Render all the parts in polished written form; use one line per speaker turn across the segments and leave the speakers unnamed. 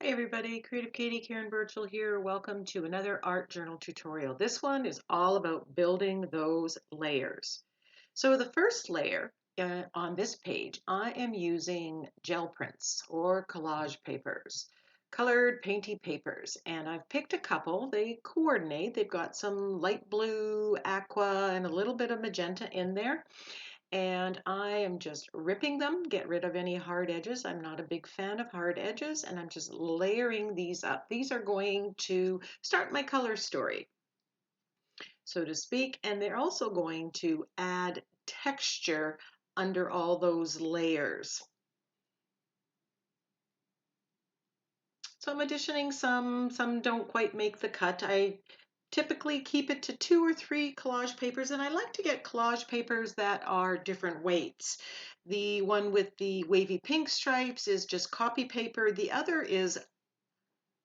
Hey everybody, Creative Katie, Karen Burchill here. Welcome to another art journal tutorial. This one is all about building those layers. So the first layer on this page, I am using gel prints or collage papers, colored painty papers, and I've picked a couple. They coordinate. They've got some light blue, aqua, and a little bit of magenta in there. And I am just ripping them, get rid of any hard edges. I'm not a big fan of hard edges, and I'm just layering these up. These are going to start my color story, so to speak, and they're also going to add texture under all those layers. So I'm additioning some don't quite make the cut. I typically keep it to 2 or 3 collage papers, and I like to get collage papers that are different weights. The one with the wavy pink stripes is just copy paper. The other is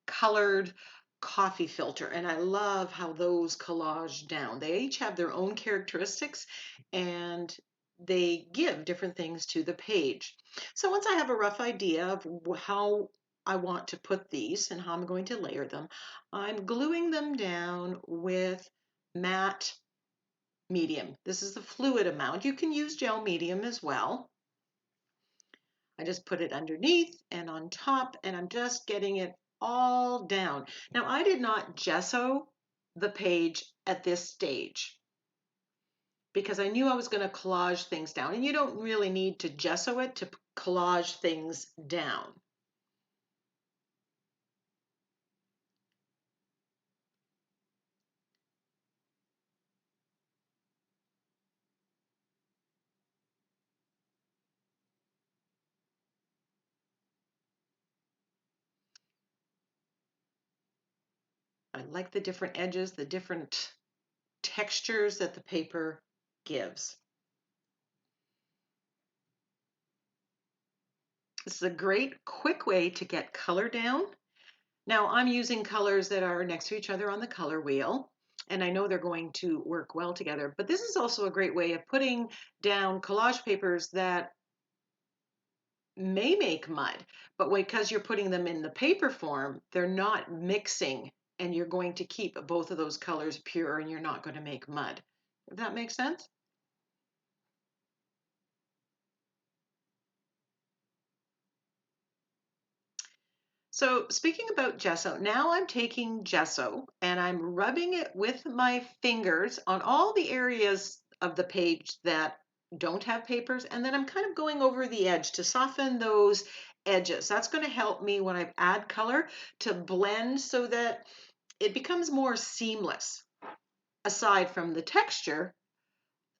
colored coffee filter, and I love how those collage down. They each have their own characteristics and they give different things to the page. So once I have a rough idea of how I want to put these and how I'm going to layer them, I'm gluing them down with matte medium. This is the fluid amount. You can use gel medium as well. I just put it underneath and on top, and I'm just getting it all down. Now, I did not gesso the page at this stage because I knew I was going to collage things down, and you don't really need to gesso it to collage things down. I like the different edges, the different textures that the paper gives. This is a great quick way to get color down. Now I'm using colors that are next to each other on the color wheel, and I know they're going to work well together, but this is also a great way of putting down collage papers that may make mud, but because you're putting them in the paper form, they're not mixing, and you're going to keep both of those colors pure and you're not going to make mud. If that makes sense? So speaking about gesso, now I'm taking gesso and I'm rubbing it with my fingers on all the areas of the page that don't have papers, and then I'm kind of going over the edge to soften those edges. That's going to help me when I add color to blend so that it becomes more seamless, aside from the texture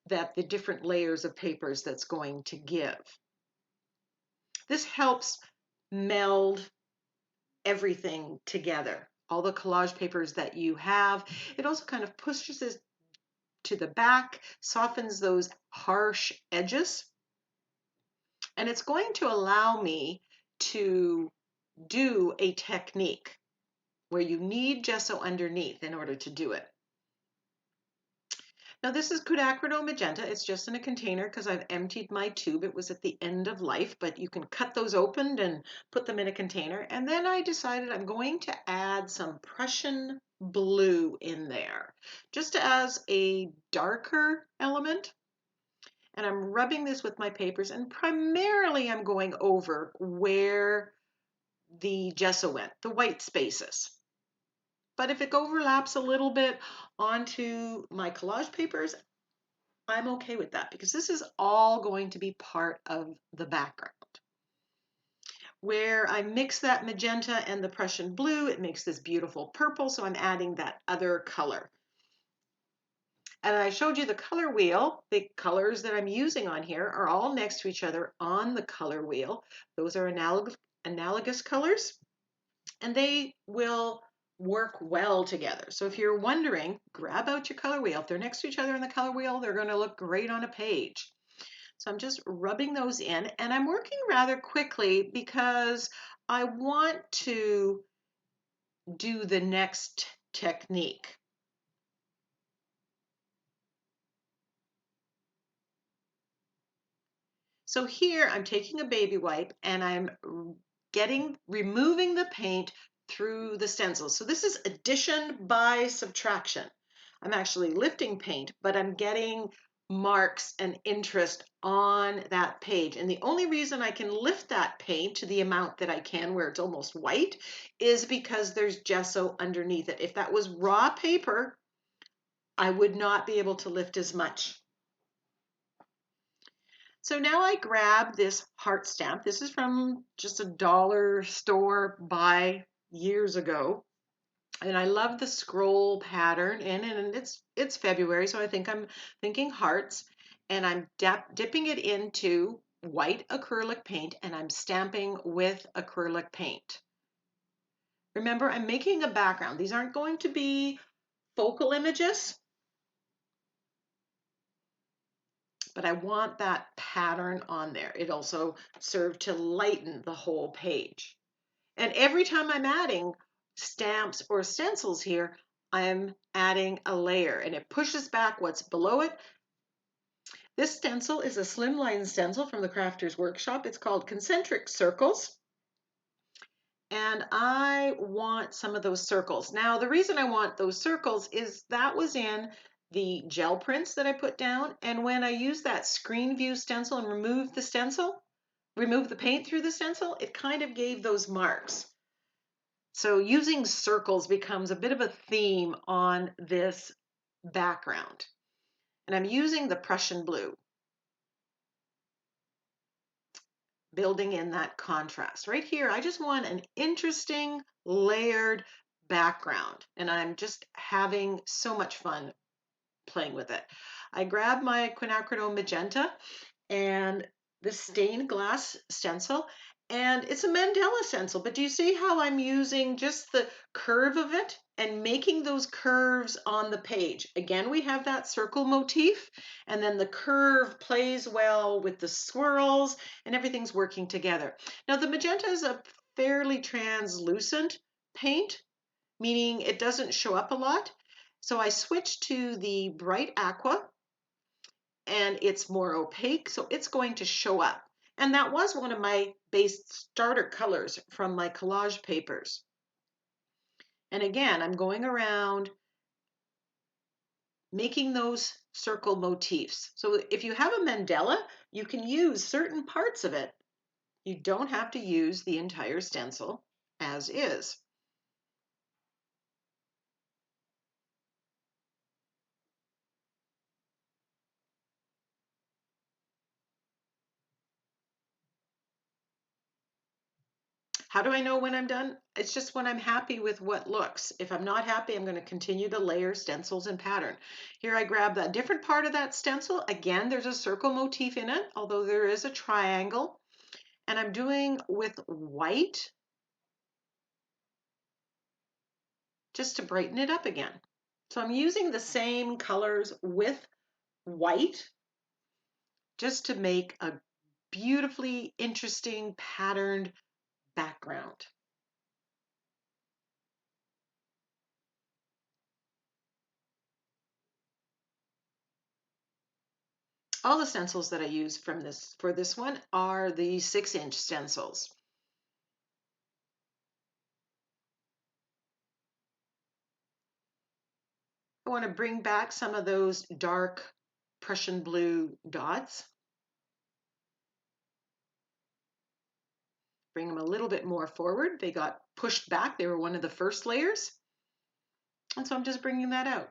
that the different layers of papers that's going to give. This helps meld everything together, all the collage papers that you have. It also kind of pushes it to the back, softens those harsh edges, and it's going to allow me to do a technique where you need gesso underneath in order to do it. Now this is quinacridone magenta. It's just in a container because I've emptied my tube. It was at the end of life, but you can cut those open and put them in a container. And then I decided I'm going to add some Prussian blue in there, just as a darker element. And I'm rubbing this with my papers, and primarily I'm going over where the gesso went, the white spaces. But if it overlaps a little bit onto my collage papers, I'm okay with that because this is all going to be part of the background. Where I mix that magenta and the Prussian blue, it makes this beautiful purple, so I'm adding that other color. And I showed you the color wheel. The colors that I'm using on here are all next to each other on the color wheel. Those are analogous colors, and they will work well together. So if you're wondering, grab out your color wheel. If they're next to each other in the color wheel, they're going to look great on a page. So I'm just rubbing those in, and I'm working rather quickly because I want to do the next technique. So here I'm taking a baby wipe and I'm removing the paint through the stencil. So this is addition by subtraction. I'm actually lifting paint, but I'm getting marks and interest on that page. And the only reason I can lift that paint to the amount that I can, where it's almost white, is because there's gesso underneath it. If that was raw paper, I would not be able to lift as much. So now I grab this heart stamp. This is from just a dollar store buy years ago. And I love the scroll pattern, and it's February, so I think I'm thinking hearts, and I'm dipping it into white acrylic paint, and I'm stamping with acrylic paint. Remember, I'm making a background. These aren't going to be focal images, but I want that pattern on there. It also served to lighten the whole page. And every time I'm adding stamps or stencils here, I'm adding a layer, and it pushes back what's below it. This stencil is a slimline stencil from the Crafter's Workshop. It's called Concentric Circles. And I want some of those circles. Now, the reason I want those circles is that was in the gel prints that I put down. And when I used that screen view stencil and removed the paint through the stencil, it kind of gave those marks. So using circles becomes a bit of a theme on this background. And I'm using the Prussian blue, building in that contrast. Right here, I just want an interesting layered background, and I'm just having so much fun playing with it. I grab my quinacridone magenta and the stained glass stencil, and it's a Mandela stencil, but do you see how I'm using just the curve of it and making those curves on the page? Again, we have that circle motif, and then the curve plays well with the swirls, and everything's working together. Now, the magenta is a fairly translucent paint, meaning it doesn't show up a lot. So I switched to the bright aqua, and it's more opaque, so it's going to show up. And that was one of my base starter colors from my collage papers. And again, I'm going around making those circle motifs. So if you have a mandala, you can use certain parts of it. You don't have to use the entire stencil as is. How do I know when I'm done? It's just when I'm happy with what looks. If I'm not happy, I'm going to continue to layer stencils and pattern. Here I grab a different part of that stencil. Again, there's a circle motif in it, although there is a triangle. And I'm doing with white just to brighten it up again. So I'm using the same colors with white just to make a beautifully interesting patterned background. All the stencils that I use for this one are the 6-inch stencils. I want to bring back some of those dark Prussian blue dots. Bring them a little bit more forward. They got pushed back. They were one of the first layers. And so I'm just bringing that out.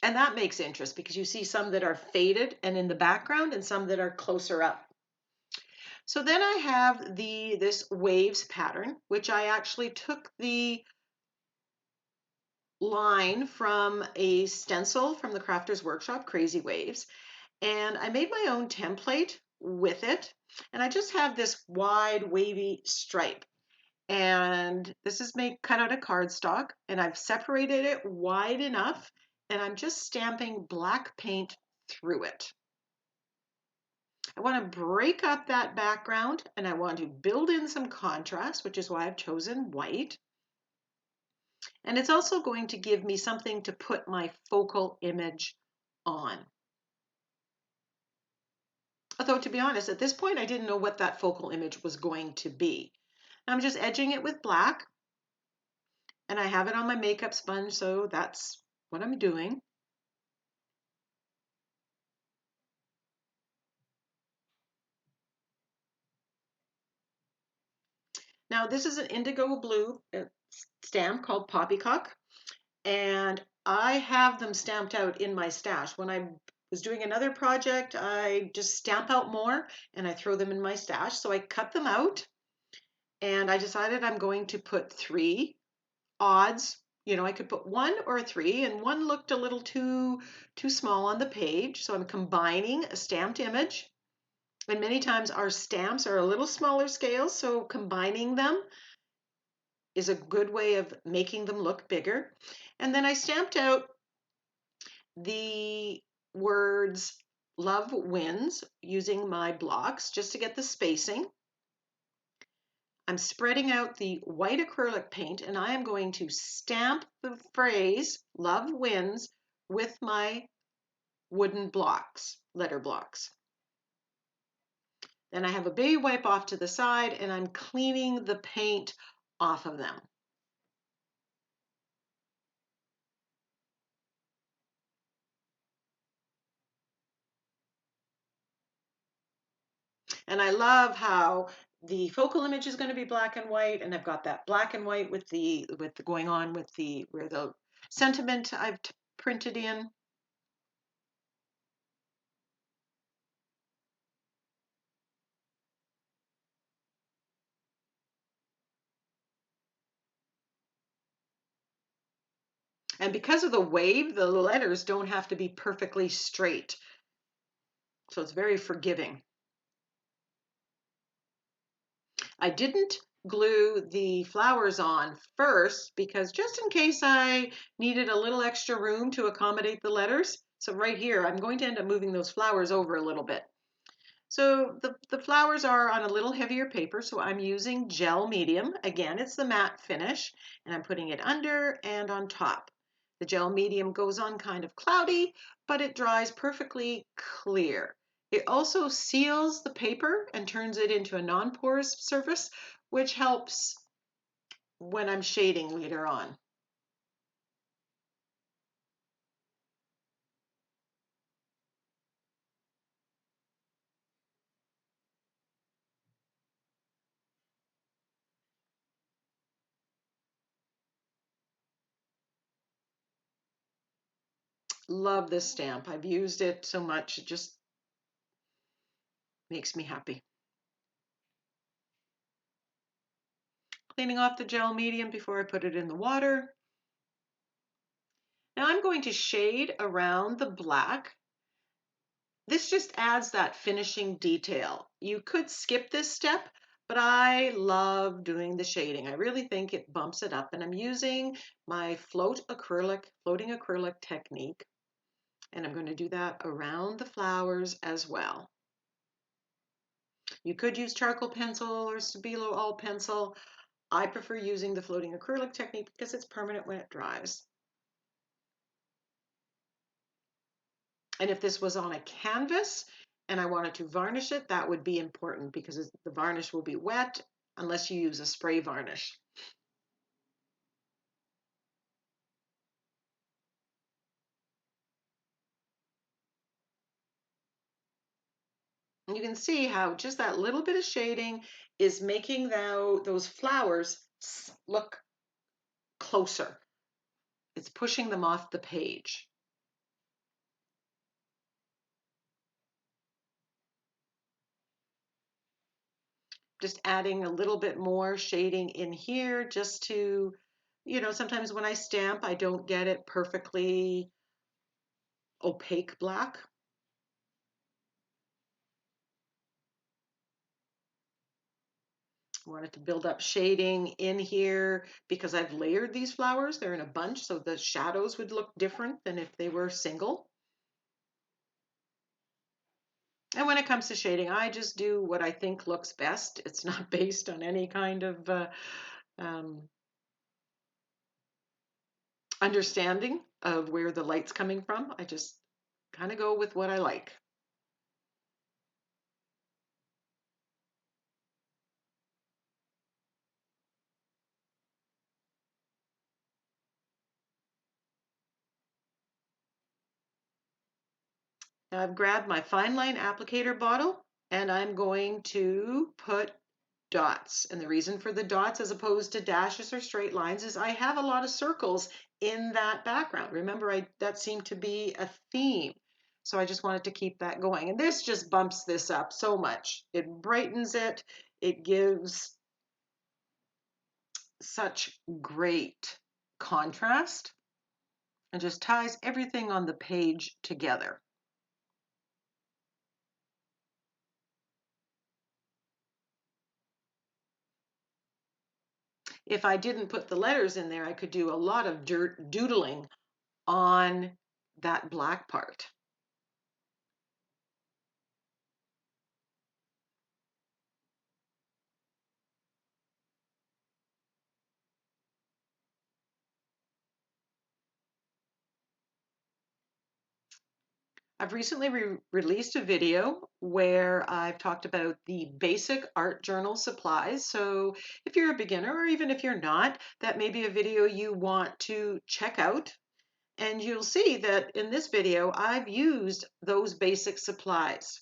And that makes interest because you see some that are faded and in the background and some that are closer up. So then I have this waves pattern, which I actually took the line from a stencil from the Crafter's Workshop, Crazy Waves, and I made my own template with it. And I just have this wide wavy stripe. And this is cut out of cardstock, and I've separated it wide enough, and I'm just stamping black paint through it. I want to break up that background, and I want to build in some contrast, which is why I've chosen white. And it's also going to give me something to put my focal image on. Although to be honest, at this point, I didn't know what that focal image was going to be. I'm just edging it with black, and I have it on my makeup sponge, so that's what I'm doing. Now this is an indigo blue stamp called Poppycock, and I have them stamped out in my stash. When I was doing another project, I just stamp out more and I throw them in my stash. So I cut them out and I decided I'm going to put 3 odds. You know, I could put 1 or 3, and 1 looked a little too small on the page. So I'm combining a stamped image. And many times our stamps are a little smaller scales, so combining them is a good way of making them look bigger. And then I stamped out the words love wins using my blocks just to get the spacing. I'm spreading out the white acrylic paint and I am going to stamp the phrase love wins with my wooden blocks, letter blocks. Then I have a baby wipe off to the side and I'm cleaning the paint off of them. And I love how the focal image is going to be black and white, and I've got that black and white with the going on with the where the sentiment I've printed in. And because of the wave, the letters don't have to be perfectly straight. So it's very forgiving. I didn't glue the flowers on first because just in case I needed a little extra room to accommodate the letters. So right here, I'm going to end up moving those flowers over a little bit. So the flowers are on a little heavier paper, so I'm using gel medium. Again, it's the matte finish, and I'm putting it under and on top. The gel medium goes on kind of cloudy, but it dries perfectly clear. It also seals the paper and turns it into a non-porous surface, which helps when I'm shading later on. Love this stamp. I've used it so much, it just makes me happy. Cleaning off the gel medium before I put it in the water. Now I'm going to shade around the black. This just adds that finishing detail. You could skip this step, but I love doing the shading. I really think it bumps it up, and I'm using my floating acrylic technique, and I'm going to do that around the flowers as well. You could use charcoal pencil or Stabilo all pencil. I prefer using the floating acrylic technique because it's permanent when it dries. And if this was on a canvas and I wanted to varnish it, that would be important because the varnish will be wet unless you use a spray varnish. And you can see how just that little bit of shading is making those flowers look closer. It's pushing them off the page. Just adding a little bit more shading in here just to, sometimes when I stamp, I don't get it perfectly opaque black. I wanted to build up shading in here because I've layered these flowers. They're in a bunch, so the shadows would look different than if they were single. And when it comes to shading, I just do what I think looks best. It's not based on any kind of um, understanding of where the light's coming from. I just kind of go with what I like. Now I've grabbed my fine line applicator bottle and I'm going to put dots. And the reason for the dots as opposed to dashes or straight lines is I have a lot of circles in that background. Remember, that seemed to be a theme. So I just wanted to keep that going. And this just bumps this up so much. It brightens it. It gives such great contrast and just ties everything on the page together. If I didn't put the letters in there, I could do a lot of doodling on that black part. I've recently released a video where I've talked about the basic art journal supplies. So if you're a beginner or even if you're not, that may be a video you want to check out. And you'll see that in this video, I've used those basic supplies.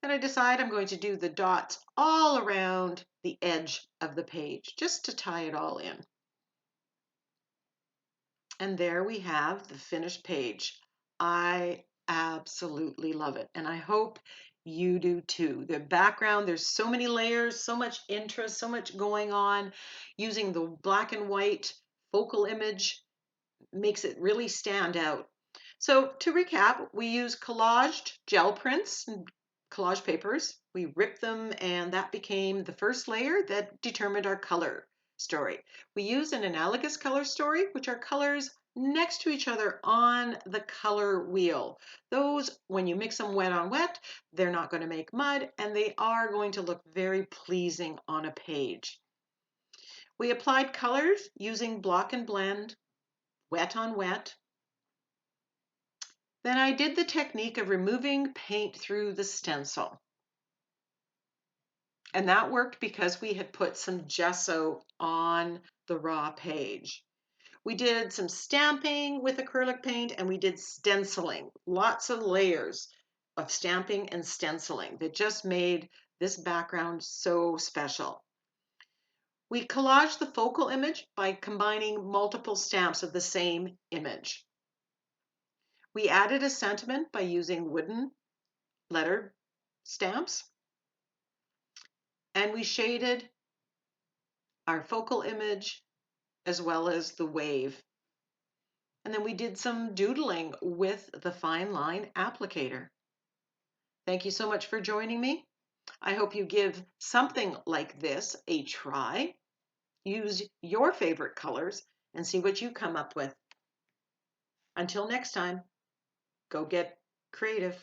And I decide I'm going to do the dots all around the edge of the page, just to tie it all in. And there we have the finished page. I absolutely love it. And I hope you do too. The background, there's so many layers, so much interest, so much going on. Using the black and white focal image makes it really stand out. So to recap, we use collaged gel prints and collage papers. We ripped them and that became the first layer that determined our color story. We use an analogous color story, which are colors next to each other on the color wheel. Those, when you mix them wet on wet, they're not going to make mud and they are going to look very pleasing on a page. We applied colors using block and blend, wet on wet. Then I did the technique of removing paint through the stencil. And that worked because we had put some gesso on the raw page. We did some stamping with acrylic paint and we did stenciling, lots of layers of stamping and stenciling that just made this background so special. We collaged the focal image by combining multiple stamps of the same image. We added a sentiment by using wooden letter stamps. And we shaded our focal image as well as the wave. And then we did some doodling with the fine line applicator. Thank you so much for joining me. I hope you give something like this a try. Use your favorite colors and see what you come up with. Until next time, go get creative.